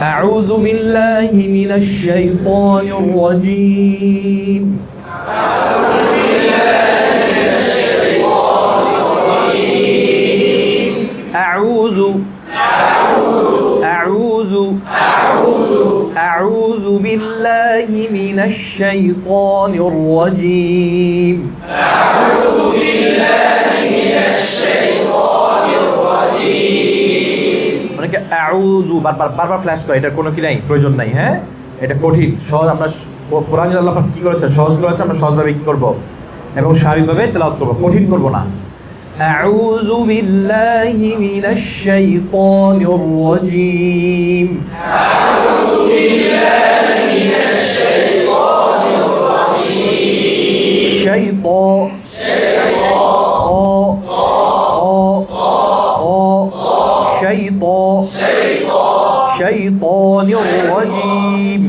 أعوذ بالله من الشيطان الرجيم أعوذ بالله من الشيطان الرجيم অনেকে আউযু বারবার ফ্ল্যাশ করে, এটার কোনো কি নাই, প্রয়োজন নাই। হ্যাঁ, এটা কঠিন। সহজ, আমরা কোরআন আল্লাহ পাক কি করেছেন, সহজ করেছেন, আমরা সহজভাবে কি করব এবং স্বাভাবিকভাবে তেলাওয়াত করব, কঠিন করব না। আউযু বিল্লাহি মিনাশ শাইতানির রাজীম الشيطان الرجيم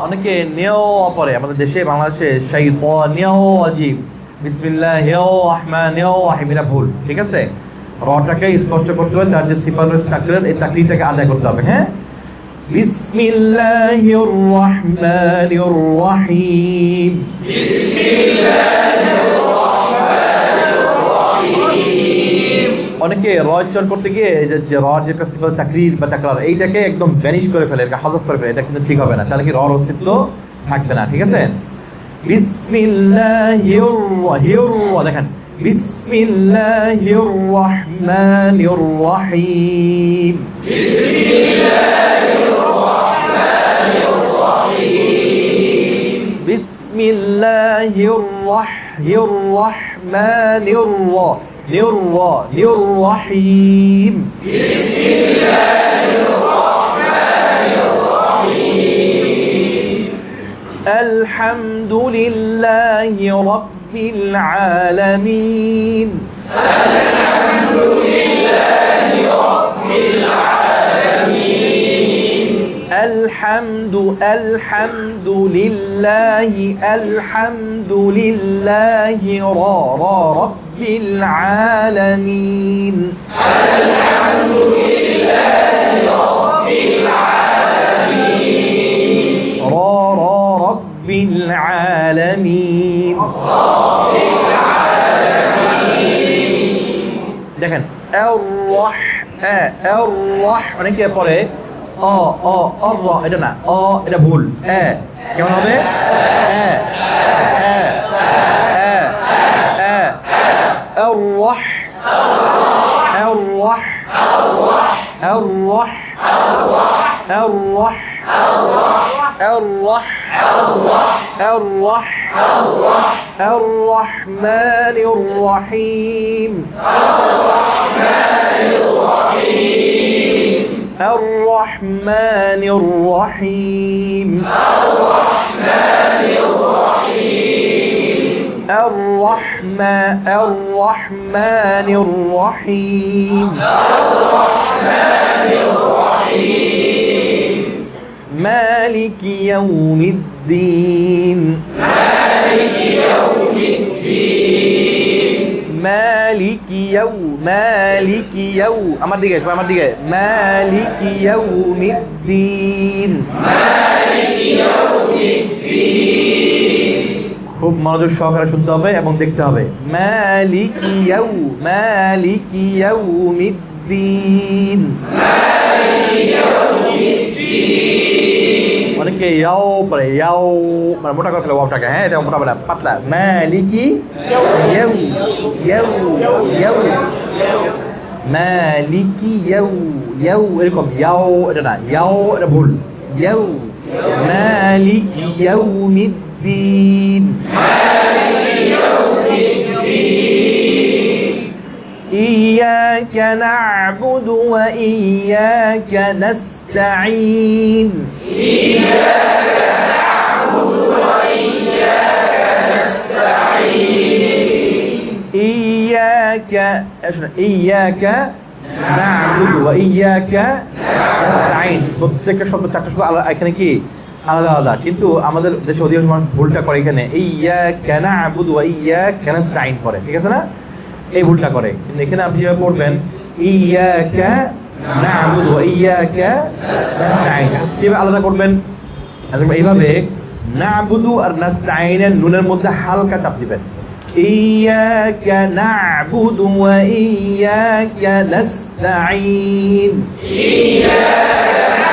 অনেকে নেও পড়ে আমাদের দেশে, বাংলাদেশে শাইতানিও রাজিম, বিসমিল্লাহির রহমানির রহিম, এটা ভুল। ঠিক আছে, রটাকে স্পষ্ট করতে হবে, তার যে সিফাত রয়েছে তাকরীর, এই তাকরীরটাকে আদায় করতে হবে। হ্যাঁ, বিসমিল্লাহির রহমানির রহিম, অনেকে র উচ্চারণ করতে গিয়ে যে র যেটা সিফাত তাকরীর বা তাকরার, এইটাকে একদম ভ্যানিশ করে ফেলে, এটা হাযফ করে ফেলে, এটা কিন্তু ঠিক হবে না, তাহলে কি রর অস্তিত্ব থাকবে না। ঠিক আছে, বিসমিল্লাহির দেখেন, বিসমিল্লাহির রহমানির রহিম, বিসমিল্লাহির রহমানির الرحيم بسم الله الرحمن الرحيم الحمد لله رب العالمين الحمد لله رب العالمين الحمد لله رب العالمين الحمد لله رب العالمين رب العالمين দেখেন অনেকে পড়ে এটা না, এটা ভুল। কেমন হবে? الرحمن الرحيم الرحمن الرحيم الرحمن الرحيم مالك يوم الدين আমার দিকে مالك يوم الدين খুব মনোযোগ সহকারে শুনতে হবে এবং দেখতে হবে। مالك يوم الدين অনেকে ইয়াও পড়ে, ইয়াও মানে মোটা করে ফেলে ওয়াওটাকে। হ্যাঁ, এটা মোটা বলে পাতলা। মালিকি ইয়াউ ইয়াউ ইয়াউ মালিকি ইয়াউ ইয়াউ, এরকম ইয়াও, এটা না, ইয়াও এটা ভুল। ইয়াউ মালিকি ইয়াউমিদ্দিন إياك نعبد وإياك نستعين إياك نعبد وإياك نستعين প্রত্যেকটা শব্দ চারটা শব্দ এখানে কি আলাদা আলাদা, কিন্তু আমাদের দেশে অধিকাংশ মানুষ ভুলটা করে, এখানে ইয়্যাকা না'বুদু ওয়া ইয়্যাকা নাস্তাঈন করে। ঠিক আছে না? এই ভুলটা করে। কিন্তু এখানে আপনি যেভাবে পড়বেন ইয়াকা না'বুদু ওয়া ইয়াকা নাস্তাইন, কিভাবে আলাদা করবেন? এইভাবে না'বুদু আর নাস্তাইনের নুনের মধ্যে হালকা চাপ দিবেন। ইয়াকা না'বুদু ওয়া ইয়াকা নাস্তাইন, ইয়াকা